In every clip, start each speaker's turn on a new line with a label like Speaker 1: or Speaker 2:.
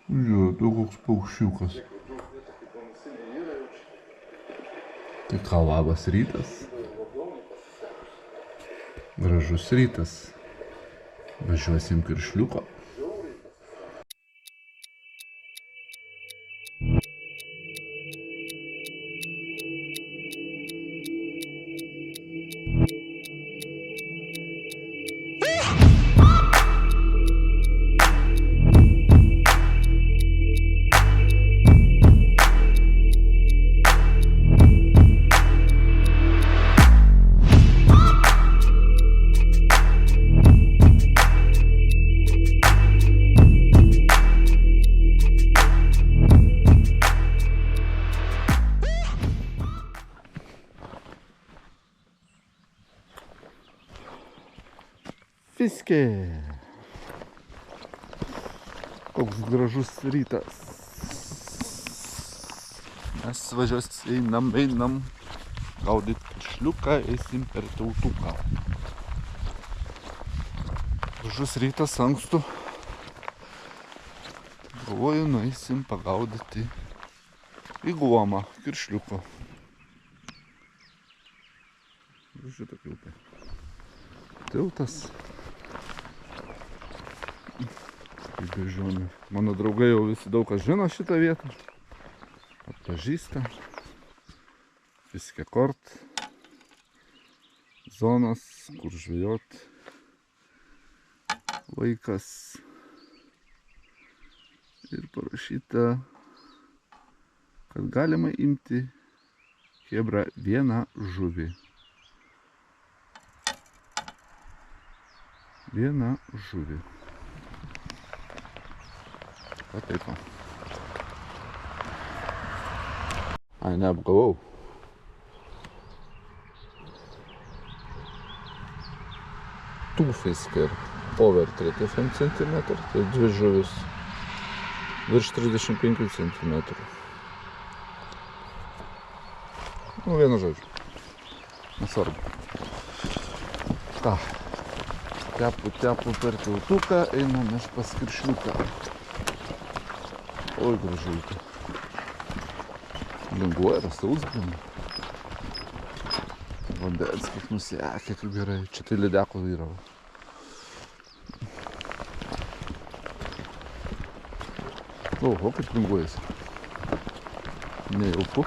Speaker 1: Žiūrėjau, koks paukščiukas. Tai ką, labas rytas. Gražus rytas. Važiuosim Kiršliuko. Fiskė. Koks gražus rytas. Mes einam gaudyt kiršliuką, eisim per Tautuką. Gražus rytas ankstų. Galvoju, nueisim pagaudyti į Guomą kiršliuko. Graži tokia upė. Tiltas. Kaip bežionė. Mano draugai jau visi daug kas žino šitą vietą. Atpažįsta. Fiskė kort. Zonas, kur žvejot. Laikas. Ir parašyta, kad galima imti chebra vieną žuvį. Vieną žuvį. O taip. Ai, neapgavau. Tūfisker over 35 cm, tai dvi žuvis virš 35 cm. Nu, vienu žodžiu. Nesvarbu. Ką? Tepu per Tautuką, einam mes pas Kiršliuką. Oi, gražulka. Linguoja, sausbūna. Vandens kaip nusiekė, kaip gerai. Čia tai lydeko vyravo. Oho, kaip linguojasi. Nejauku.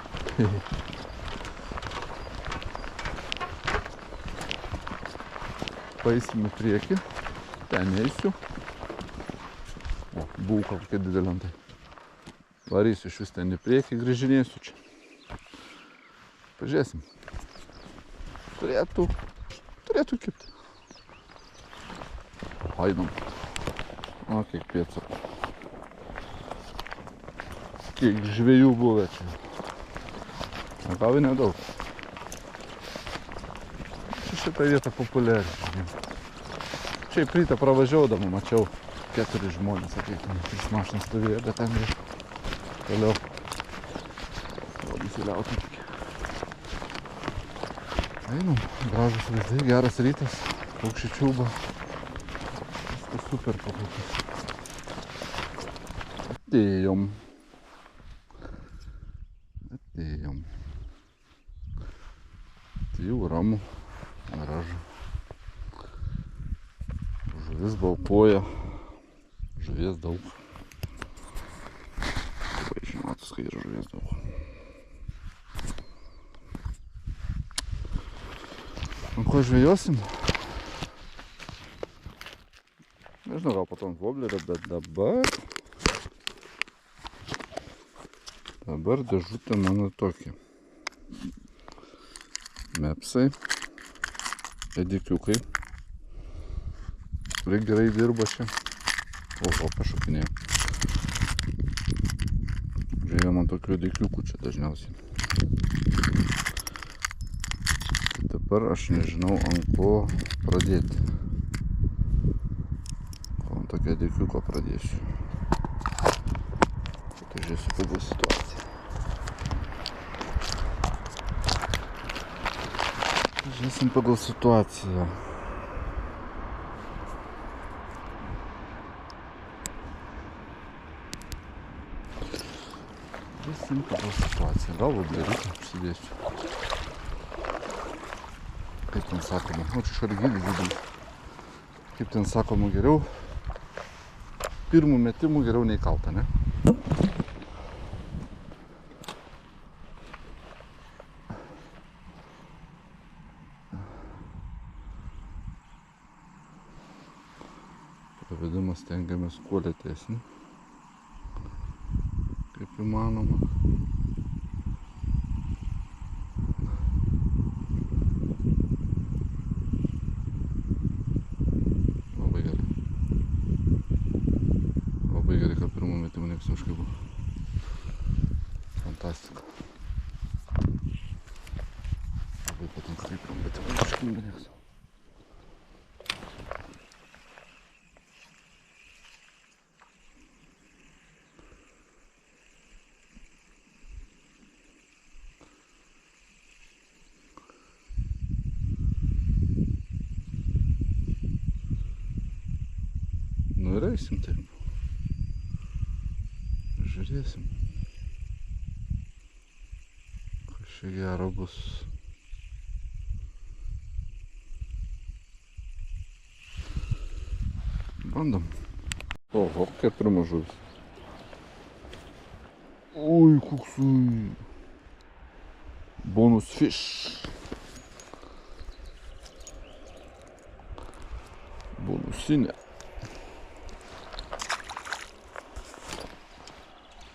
Speaker 1: Paeisim į priekį. Ten eisiu. O, būka kokia didelė antai. Varysiu iš vis ten į priekį, grįžinėsiu čia. Pažiūrėsim. Turėtų kipti. Einam. O, kiek pėdsakų. Kiek žvejų buvę čia. Gavai nedaug. Šitą vietą populiari. Čia į rytą pravažiuodama mačiau 4 žmonės, sakykime, 3 mašinas stovėjo, bet ten ir toliau. Įsiliautų tik. Einam, gražus vaizdai, geras rytas, paukščiai čiulba. Viskas super paukštis. Atėjom. Tai jau ramu, gražu. Žuvis balpuoja, žuvies daug. Labai žinotas, kai yra žuvies daug. Ko žvejosim? Nežinau, gal po to ant voblerio, bet dabar dėžutė mano tokia. Mepsai, edikiukai, kurie gerai dirba čia. O, pašokinėjau. Žiūrėjau, man tokių edikiukų čia dažniausiai. Dabar aš nežinau, ant ko pradėti. Ant tokio edikiuko pradėsiu. Tai žiūrėsiu, pagal situaciją. Žiūrėsim pagal situaciją. Žiūrėsim pagal situaciją. Gal voblerį užsidėsiu. Kaip ten sakoma, o čia šargilis didelis. Kaip ten sakoma, geriau pirmų metimų geriau nei kalta, ne? Pavedimas stengiamės kuo lėtesnį, kaip įmanoma. Labai gerai. Labai gerai, kad pirmų metimų nieks neužkibo. Fantastika. Labai patinka, kaip pirmų metimų neužkibo nieks. Nu ir eisim taip. Žiūrėsim. Kas čia gero bus. Bandom. Oho, kokia pirma žuvis. Oi, koksui. Bonus fish. Bonusinė.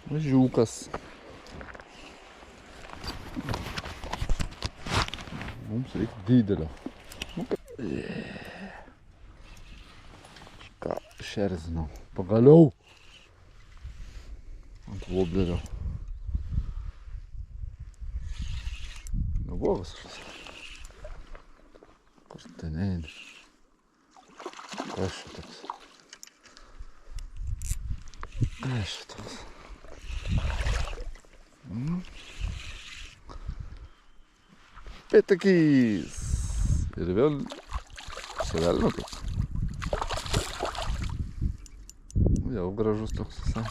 Speaker 1: Mažiukas. Mums reikia didelio. Ką šerzinau. Pagaliau. Ant voblerio. Neblogas šis. Kur ten eini? Kas čia toks? Kas čia toks? Pėtakys. Ir vėl savelina toks. Jau gražus toks visai.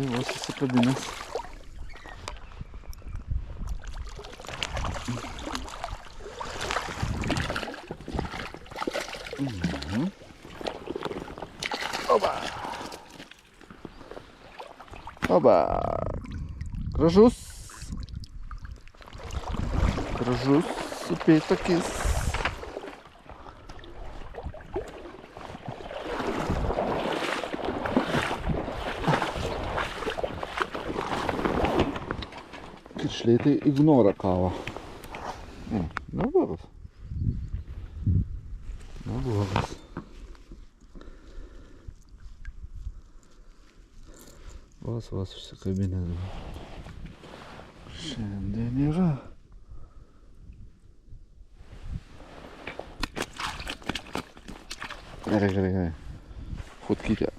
Speaker 1: Vos įsikabinęs. Oba! Oba! Gražus! Gražus upėtakis. Kiršliai tai ignora kavą. Neblogas. Neblogas. Vas užsikabinę dabar. Šiandien yra. Gerai. Fotkytė.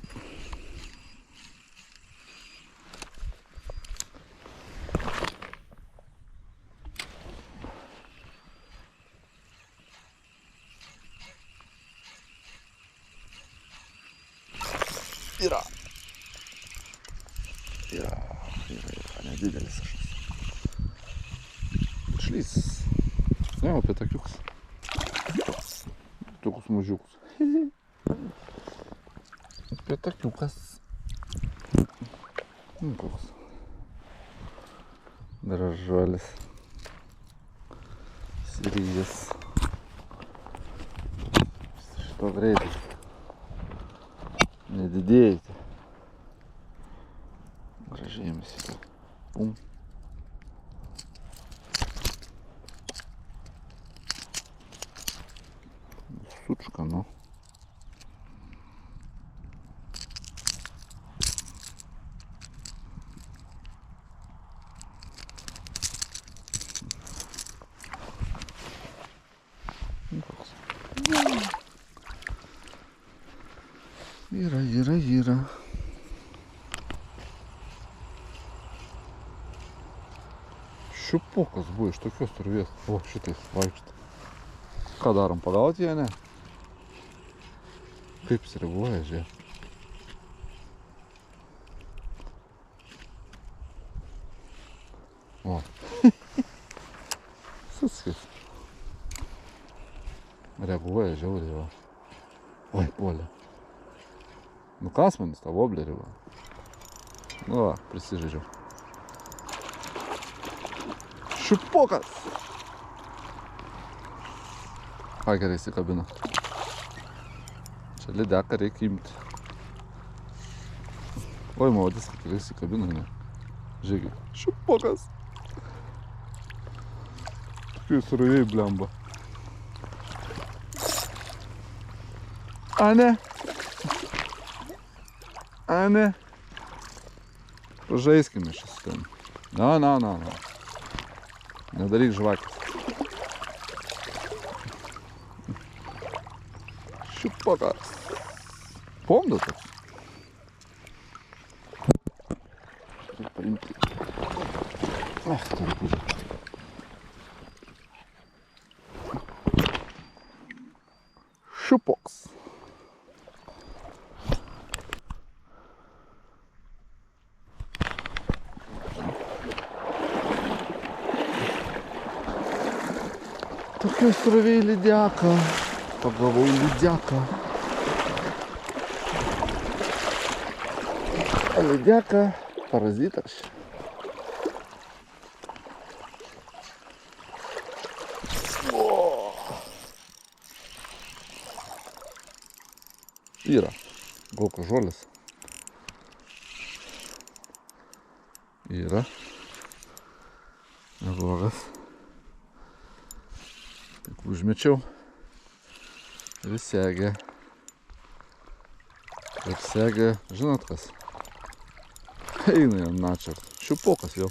Speaker 1: Yra. Yra. Nedidelis ašas. Šlys. Ne, apie takiuks. Tokius mažiukus. Apie takiukas. Koks. Gražuolis. Sirijas. Šito greitai. Nedidėjate. Gražiai jiems įsita. Pum. Sučka, nu. Yra. Šiupukas buvo iš tokios turvės. O, šitais vaikšta. Ką darom, pagauti ją, ne? Kaip jis reaguoja, žiūrėk. O. Suskis. Reaguoja žiauriai, va. Oi, puolė. Nu kas manis tą voblerį, va. Nu va, prisižaidžiau. Šiupukas! Ką gerai įsikabino. Čia lydeką reikia imti. Oi, maudis, kad gerai įsikabino, ne? Žiūrėkit. Šiupukas! Tokiai surujai blemba. A ne? A ne? Pažaiskime šis ten. Na. Nedaryk žvakės. Šiupukas. Ponda toks. Reikia paimti. Turiu kūdį. Šiupoks. Tokia sroviai lydeką. Pagavau lydeką. Lydeka parazitas. Yra golkažuolis. Yra. Neblogas. Tik užmečiau. Ir segė. Ir segė, žinot kas? Eina jam načert. Šiupukas jau.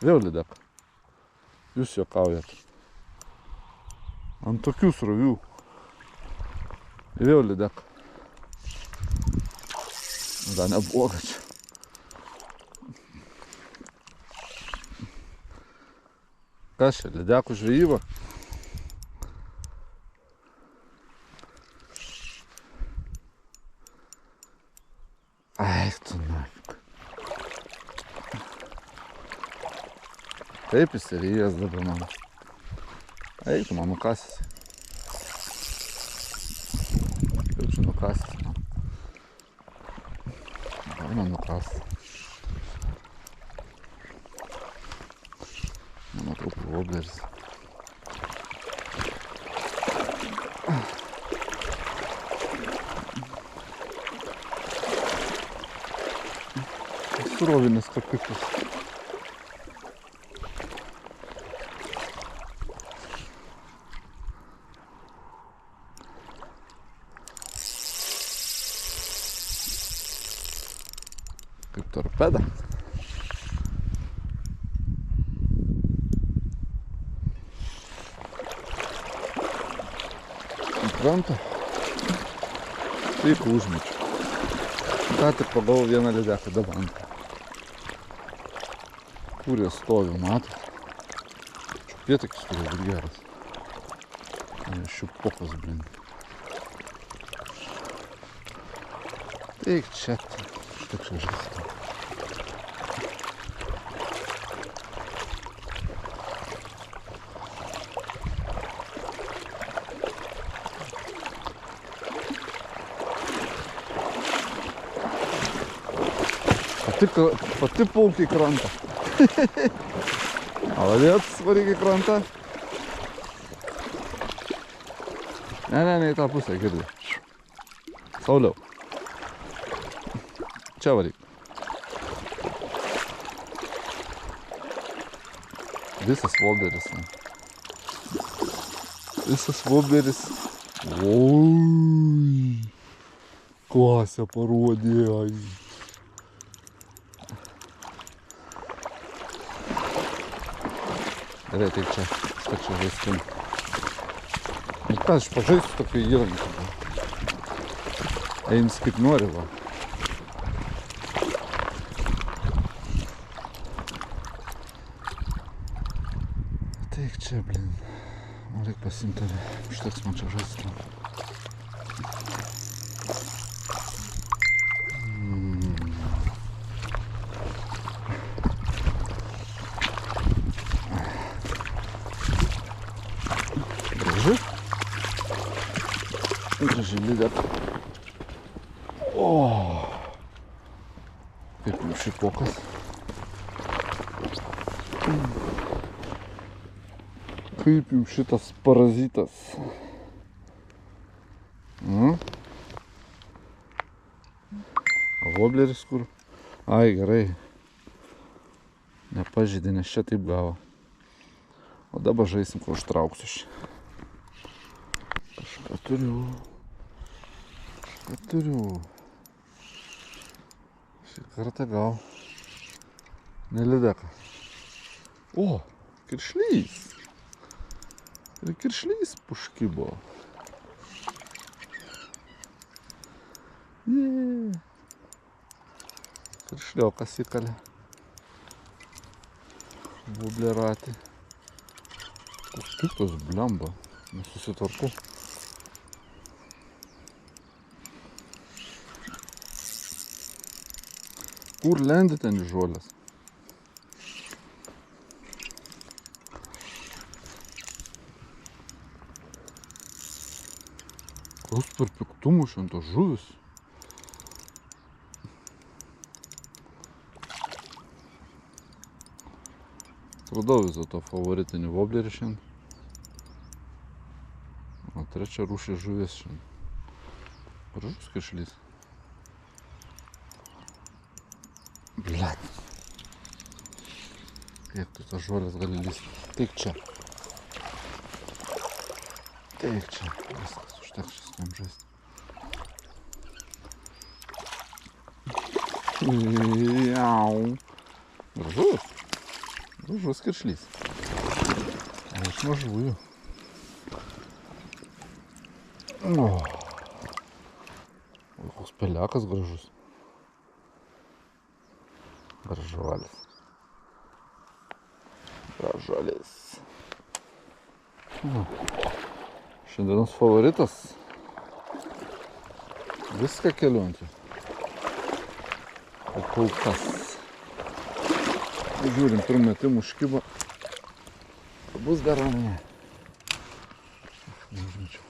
Speaker 1: Vėl lydeka. Jūs juokaujat. Ant tokių srovių. Ir vėl lydeka. Da nebloga čia. Kas čia, lydekų žvejyba? Eik tu nafik. Taip jis ir įės dabar man. Eik tu man nukasis. Kaip čia nukasis man. Gal man nukasis. Matau vobleris. Surovinis kapikus. Kaip torpeda. Ant kranto. Taip užmečiu. Ką tik pagavau vieną lydeką, dabar antrą. Kur jie stovi, matot? Čupėtakis turi būt geras. Šiupukas, blin. Eik čia, štai čia žaista. Pati pulk į krantą. Молодец, varyk į krantą. Ne, į tą pusę, girdi. Sauliau. Čia varyk. Visas vobleris. Visas vobleris. Oi. Klasę parodė. Gerai, tai čia, štai čia žaiskim. Ir ką, aš pažaisiu tokiu įrankiu. Einis kaip nori, va. čia, blin. Reik pasiimti, užteks man čia žaisti. Graži. Graži lydeka. O, kaip jums šipokas. Kaip jums šitas parazitas. Vobleris kur? Ai, gerai. Nepažydė, nes čia taip gavo. O dabar žaisim, ko užtrauksiu šį. Kažką turiu. Šį kartą gal. Nelydeka. O, kiršlys. Ir kiršlys puškybo. Kiršliokas įkalė. Vobleratį. Kaip tos blemba. Nesusitvarku. Kur lendi ten į žolės? Koks per piktumų šiandien žuvis. Radau vis dėlto favoritinį voblerį šiandien. O trečia rūšė žuvis šiandien. Gražus kiršlys. Blet. Kiek tu tas žolės gali lysti. Teik čia. Viskas, užteks šis tam žaisti. Gražus. Gražus kiršlys. Aš mažųjų. Koks pelekas gražus. Gražuolis. Šiandienos favoritas. Viską keliu ant jų. O kol kas. Žiūrim, pirmą metimą užkibo. Bus dar ramiai. Neužmečiau.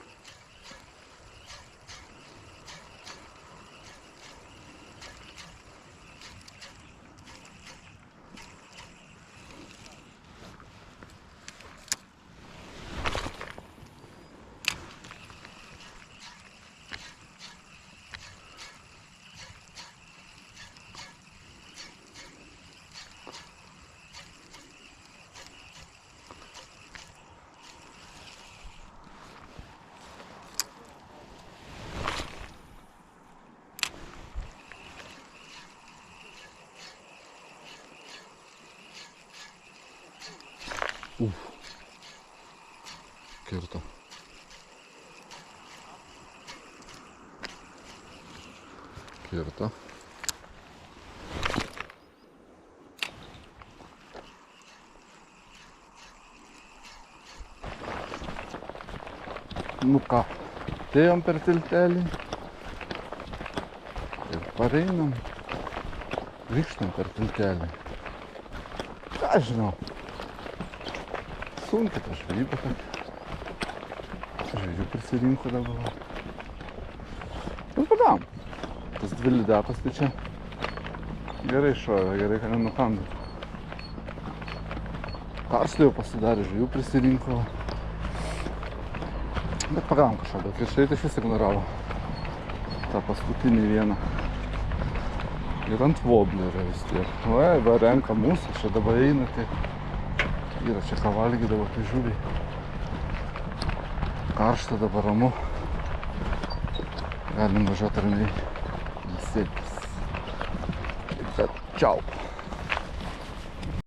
Speaker 1: Kirto. Nu ką, atėjom per tiltelį ir pareinam, grįžtam per tiltelį. Ką žinau, sunkiai ta žvejyba tokia. Žvejų prisirinko dabar. Bet padam, tas 2 lydekos tai čia gerai šovė, gerai, kad nenukando. Karšlį jau pasidarė, žvejų prisirinko. Bet pagavom kažką, bet kiršliai tai šis ignoravo tą paskutinį vieną. Ir ant voblerio vis tiek. Va, renka mūsų, čia dabar eina, tai yra čia ką valgydavo, tai žuviai. Karšta dabar ramu. Galim važiuoti ramiai. Nesėtis. Taip kad, čiau.